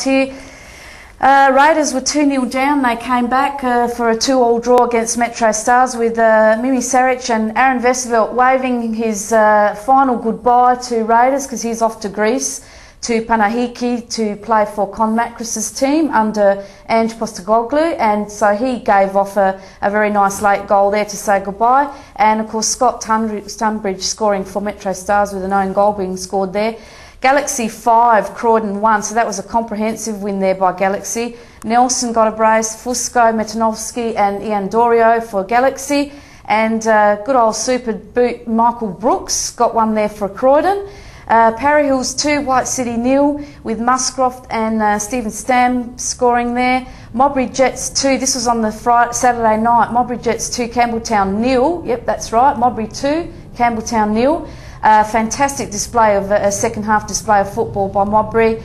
Here, Raiders were 2-0 down. They came back for a 2-2 draw against Metro Stars with Mimi Saric and Aaron Vesterveld waving his final goodbye to Raiders because he's off to Greece to Panahiki to play for Con Macris's team under Ange Postecoglou, and so he gave off a very nice late goal there to say goodbye. And of course Scott Tunbridge scoring for Metro Stars with an own goal being scored there. Galaxy 5, Croydon 1, so that was a comprehensive win there by Galaxy. Nelson got a brace, Fusco, Metanovsky and Ian Dorio for Galaxy, and good old super boot Michael Brooks got one there for Croydon. Parry Hills 2, White City 0 with Muscroft and Stephen Stam scoring there. Modbury Jets 2, this was on the Saturday night, Modbury Jets 2, Campbelltown 0, yep that's right, Modbury 2, Campbelltown 0. Fantastic display of a second half display of football by Modbury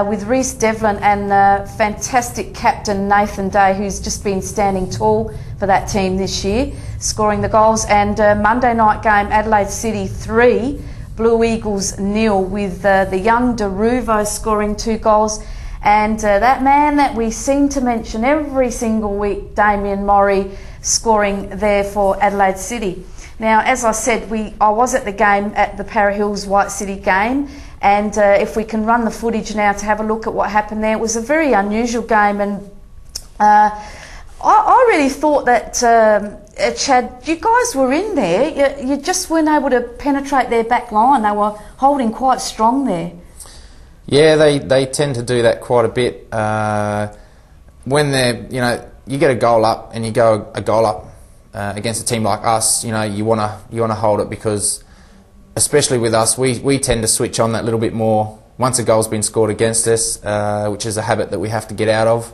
with Reece Devlin and fantastic captain Nathan Day, who's just been standing tall for that team this year, scoring the goals. And Monday night game, Adelaide City 3, Blue Eagles 0 with the young Deruvo scoring 2 goals. And that man that we seem to mention every single week, Damien Morey, scoring there for Adelaide City. Now, as I said, I was at the game, at the Parry Hills White City game, and if we can run the footage now to have a look at what happened there, it was a very unusual game, and I really thought that, Chad, you guys were in there, you just weren't able to penetrate their back line. They were holding quite strong there. Yeah, they tend to do that quite a bit. When they're, you get a goal up and you go a goal up, against a team like us, you wanna hold it, because especially with us, we tend to switch on that little bit more once a goal's been scored against us, which is a habit that we have to get out of.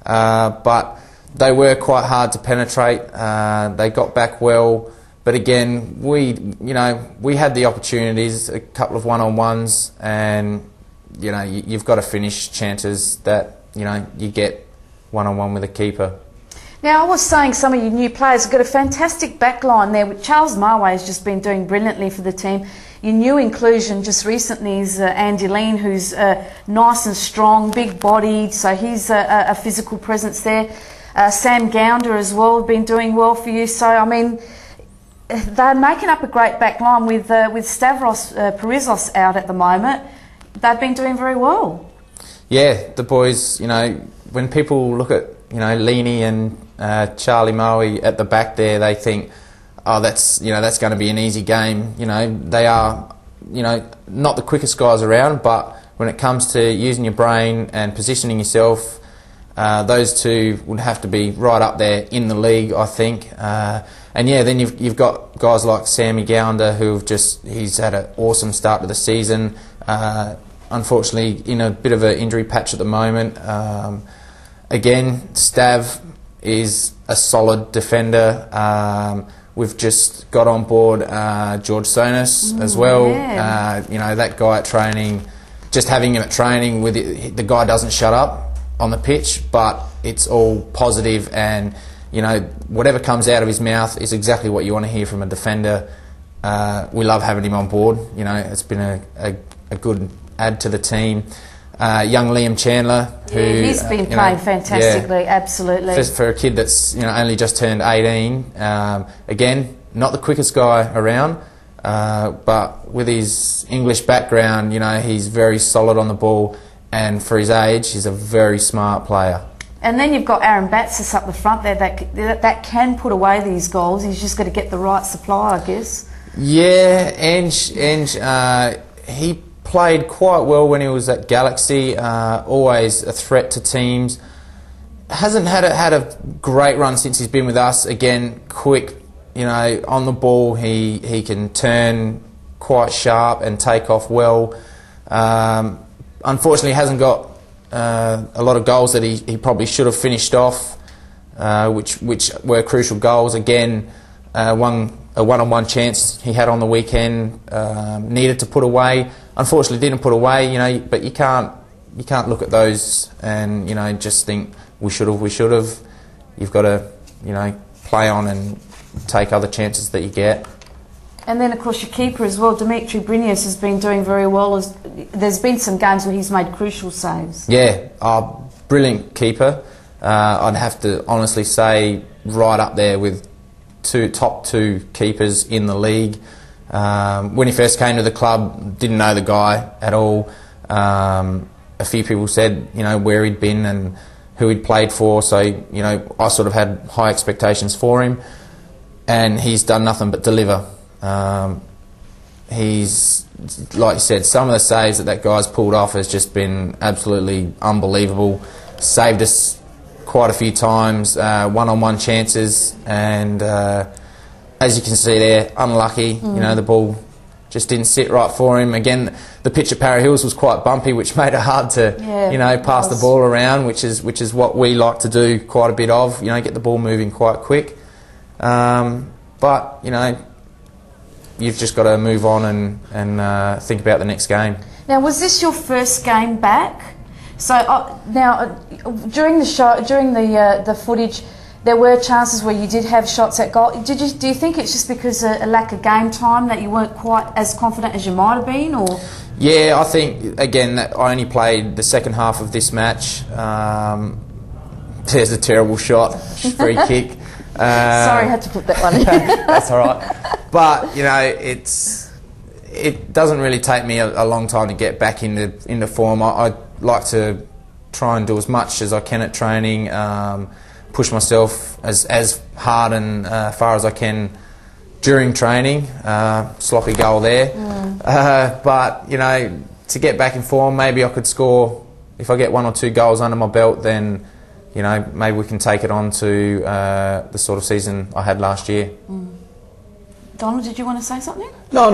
But they were quite hard to penetrate. They got back well, but again, we had the opportunities, a couple of one-on-ones, and you've got to finish chances that you get one-on-one with a keeper. Now, I was saying some of you new players have got a fantastic back line there. Charles Marway has just been doing brilliantly for the team. Your new inclusion just recently is Andy Lean, who's nice and strong, big-bodied, so he's a physical presence there. Sam Gounder as well have been doing well for you. So, I mean, they're making up a great back line with Stavros Parizos out at the moment. They've been doing very well. Yeah, the boys, when people look at Leany and Charlie Moe at the back there, they think, oh, that's going to be an easy game. They are, not the quickest guys around, but when it comes to using your brain and positioning yourself, those two would have to be right up there in the league, I think. And yeah, then you've got guys like Sammy Gounder, he's had an awesome start to the season. Unfortunately, in a bit of an injury patch at the moment. Again, Stav is a solid defender. We've just got on board George Sonis as well. Yeah. That guy at training, just having him at training, the guy doesn't shut up on the pitch, but it's all positive, and whatever comes out of his mouth is exactly what you want to hear from a defender. We love having him on board. Yeah, it's been a good add to the team. Young Liam Chandler, who he's been playing fantastically, absolutely. For a kid that's only just turned 18, again, not the quickest guy around, but with his English background, he's very solid on the ball, and for his age, he's a very smart player. And then you've got Aaron Batsis up the front there that can put away these goals. He's just got to get the right supply, I guess. Yeah, Ange, he played quite well when he was at Galaxy, always a threat to teams. Hasn't had a great run since he's been with us. Again, quick, on the ball, he can turn quite sharp and take off well. Unfortunately, hasn't got a lot of goals that he probably should have finished off, which were crucial goals. Again, a one-on-one chance he had on the weekend, needed to put away. Unfortunately, didn't put away. But you can't look at those and just think we should have. You've got to play on and take other chances that you get. And then, of course, your keeper as well, Dimitri Brinius, has been doing very well, there's been some games where he's made crucial saves. Yeah, brilliant keeper. I'd have to honestly say right up there with top two keepers in the league. When he first came to the club, didn't know the guy at all. A few people said, where he'd been and who he'd played for, so, I sort of had high expectations for him, and he's done nothing but deliver. He's, like you said, some of the saves that guy's pulled off has just been absolutely unbelievable. Saved us quite a few times, one-on-one chances, and as you can see there, unlucky. The ball just didn't sit right for him. Again, the pitch at Para Hills was quite bumpy, which made it hard to, pass the ball around, which is what we like to do quite a bit of. Get the ball moving quite quick. But you've just got to move on and think about the next game. Now, was this your first game back? So during the show, during the footage, there were chances where you did have shots at goal. Do you think it's just because of a lack of game time that you weren't quite as confident as you might have been, or? Yeah, I think again that I only played the second half of this match. There's a terrible shot, free kick. Sorry, I had to put that one in. That's all right. But it doesn't really take me a long time to get back into form. I like to try and do as much as I can at training, push myself as hard and far as I can during training. Sloppy goal there. But to get back in form, maybe I could score. If I get 1 or 2 goals under my belt, then maybe we can take it on to the sort of season I had last year. Donald, did you want to say something? No.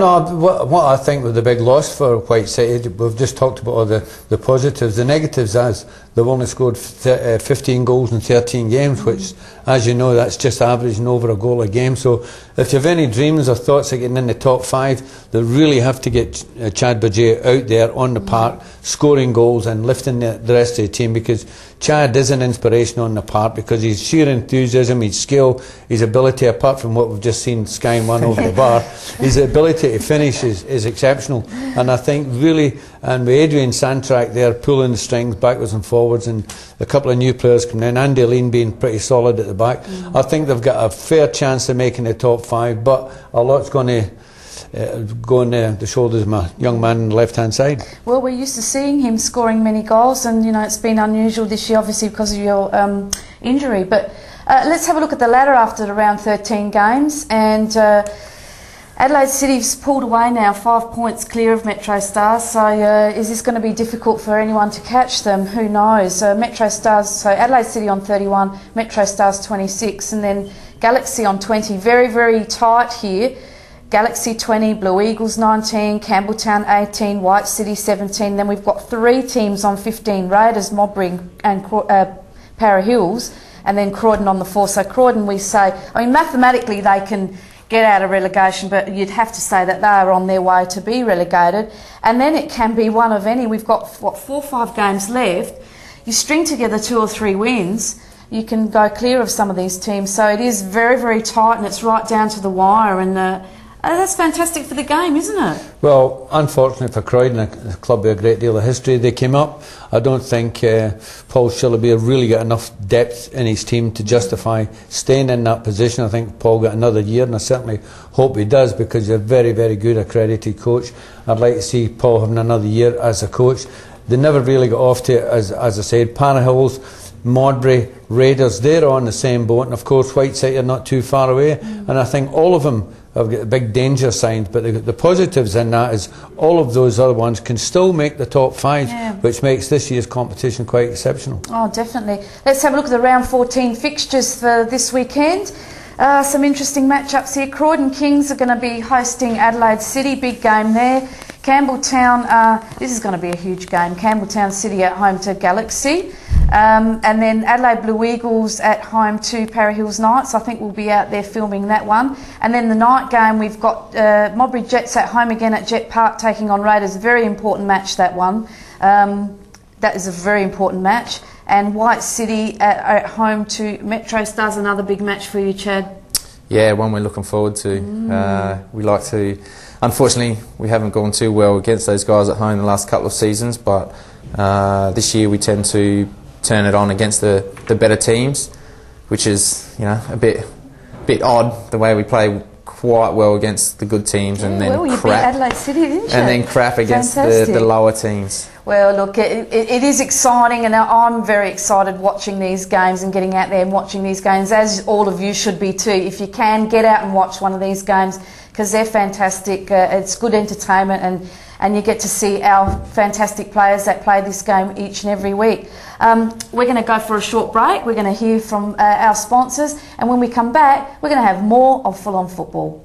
What I think was the big loss for White City, we've just talked about all the positives. The negatives is they've only scored 15 goals in 13 games, which, as you know, that's just averaging over a goal a game. So if you have any dreams or thoughts of getting in the top 5, they really have to get Chad Bugeja out there on the park, scoring goals and lifting the rest of the team, because Chad is an inspiration on the park because his sheer enthusiasm, his skill, his ability, apart from what we've just seen skying one over the bar, his ability to finish is exceptional. And I think really, and with Adrian Santrak there pulling the strings backwards and forwards, and a couple of new players coming in, Andy Lean being pretty solid at the back, I think they've got a fair chance of making the top 5, but a lot's going to go on the shoulders of my young man on the left-hand side. Well, we're used to seeing him scoring many goals, and it's been unusual this year, obviously because of your injury. But let's have a look at the ladder after around 13 games, and Adelaide City's pulled away now, 5 points clear of Metro Stars. So is this going to be difficult for anyone to catch them? Who knows? Metro Stars, so Adelaide City on 31, Metro Stars 26, and then Galaxy on 20. Very, very tight here. Galaxy 20, Blue Eagles 19, Campbelltown 18, White City 17. Then we've got 3 teams on 15, Raiders, Modbury and Para Hills, and then Croydon on the 4. So Croydon, we say, mathematically they can get out of relegation, but you'd have to say that they are on their way to be relegated. And then it can be one of any. We've got, 4 or 5 games left. You string together 2 or 3 wins, you can go clear of some of these teams. So it is very, very tight, and it's right down to the wire, and that's fantastic for the game, isn't it? Well, unfortunately for Croydon, a club with a great deal of history, they came up. I don't think Paul Shillaby really got enough depth in his team to justify staying in that position. I think Paul got another year, and I certainly hope he does, because he's a very, very good accredited coach. I'd like to see Paul having another year as a coach. They never really got off to it, as I said. Para Hills, Modbury, Raiders, they're on the same boat, and of course White City are not too far away, and I think all of them have got big danger signs, but the positives in that is all of those other ones can still make the top 5, which makes this year's competition quite exceptional. Oh, definitely. Let's have a look at the round 14 fixtures for this weekend. Some interesting matchups here. Croydon Kings are going to be hosting Adelaide City, big game there. Campbelltown, this is going to be a huge game. Campbelltown City at home to Galaxy. And then Adelaide Blue Eagles at home to Para Hills Knights. I think we'll be out there filming that one. And then the night game, we've got Modbury Jets at home again at Jet Park taking on Raiders. Very important match, that one. That is a very important match. And White City at home to Metro Stars, another big match for you, Chad. Yeah, one we're looking forward to. We like to unfortunately, we haven't gone too well against those guys at home the last couple of seasons, but this year we tend to turn it on against the better teams, which is, you know, a bit odd the way we play quite well against the good teams, and then well, you crap, beat Adelaide City, didn't you? and then crap against the lower teams. Well, look, it is exciting, and I'm very excited watching these games and getting out there and watching these games, as all of you should be too. If you can, get out and watch one of these games, because they're fantastic. It's good entertainment, and you get to see our fantastic players that play this game each and every week. We're going to go for a short break. We're going to hear from our sponsors, and when we come back, we're going to have more of Full On Football.